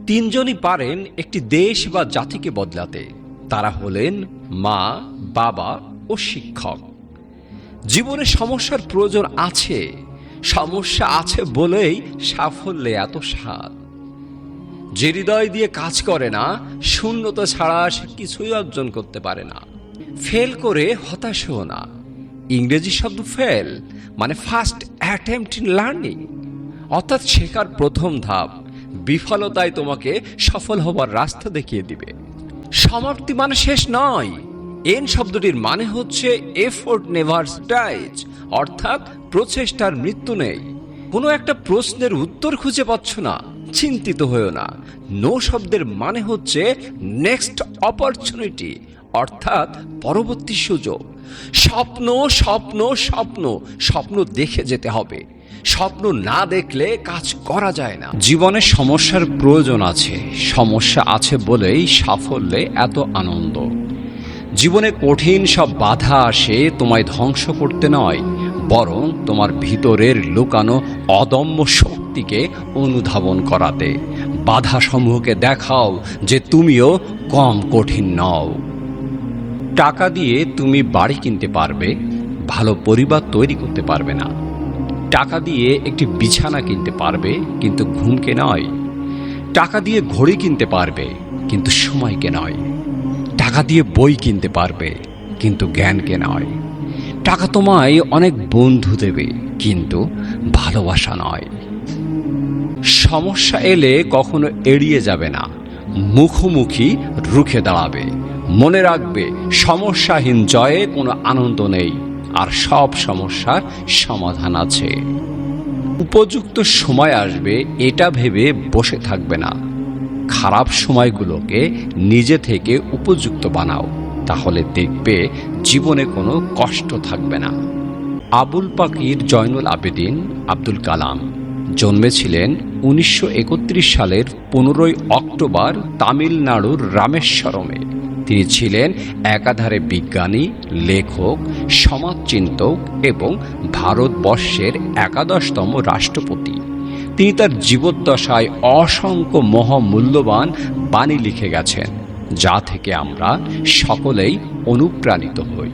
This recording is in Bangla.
তিনজনই পারেন একটি দেশ বা জাতিকে বদলাতে। তারা হলেন মা, বাবা ও শিক্ষক। জীবনে সমস্যার প্রয়োজন আছে, সমস্যা আছে বলেই সাফল্যে এত স্বাদ। যে হৃদয় দিয়ে কাজ করে না, শূন্যতা ছাড়া সে কিছুই অর্জন করতে পারে না। ফেল করে হতাশ হও না। ইংরেজি শব্দ ফেল মানে ফার্স্ট অ্যাটেম্পট ইন লার্নিং, অর্থাৎ শেখার প্রথম ধাপ। বিফলতাই তোমাকে সফল হবার রাস্তা দেখিয়ে দিবে। সমাপ্তি মানে শেষ নয়। এন শব্দটির মানে হচ্ছে এফোর্ট নেভার ডাইজ, অর্থাৎ প্রচেষ্টার মৃত্যু নেই। কোনো একটা প্রশ্নের উত্তর খুঁজে পাচ্ছ না, চিন্তিত হয়েও না। নো শব্দের মানে হচ্ছে নেক্সট অপরচুনিটি, অর্থাৎ পরবর্তী সুযোগ। স্বপ্ন স্বপ্ন স্বপ্ন স্বপ্ন দেখে যেতে হবে। স্বপ্ন না দেখলে কাজ করা যায় না। জীবনে সমস্যার প্রয়োজন আছে, সমস্যা আছে বলেই সাফল্যে এত আনন্দ। জীবনে কঠিন সব বাধা আসে তোমায় ধ্বংস করতে নয়, বরং তোমার ভিতরের লুকানো অদম্য শক্তিকে অনুধাবন করাতে। বাধাসমূহকে দেখাও যে তুমিও কম কঠিন নও। টাকা দিয়ে তুমি বাড়ি কিনতে পারবে, ভালো পরিবার তৈরি করতে পারবে না। টাকা দিয়ে একটি বিছানা কিনতে পারবে, কিন্তু ঘুমকে নয়। টাকা দিয়ে ঘড়ি কিনতে পারবে, কিন্তু সময়কে নয়। টাকা দিয়ে বই কিনতে পারবে, কিন্তু জ্ঞানকে নয়। টাকা তোমায় অনেক বন্ধু দেবে, কিন্তু ভালোবাসা নয়। সমস্যা এলে কখনো এড়িয়ে যাবে না, মুখোমুখি রুখে দাঁড়াবে। মনে রাখবে, সমস্যাহীন জয়ে কোনো আনন্দ নেই, আর সব সমস্যার সমাধান আছে। উপযুক্ত সময় আসবে এটা ভেবে বসে থাকবে না। খারাপ সময়গুলোকে নিজে থেকে উপযুক্ত বানাও, তাহলে দেখবে জীবনে কোনো কষ্ট থাকবে না। আবুল পাকির জয়নুল আবেদিন আব্দুল কালাম জন্মেছিলেন 1931 সালের 15 অক্টোবর তামিলনাড়ুর রামেশ্বরমে। তিনি ছিলেন একাধারে বিজ্ঞানী, লেখক, সমাজচিন্তক এবং ভারতবর্ষের 11তম রাষ্ট্রপতি। তিনি তার জীবদ্দশায় অসংখ্য মহামূল্যবান বাণী লিখে গেছেন, যা থেকে আমরা সকলেই অনুপ্রাণিত হই।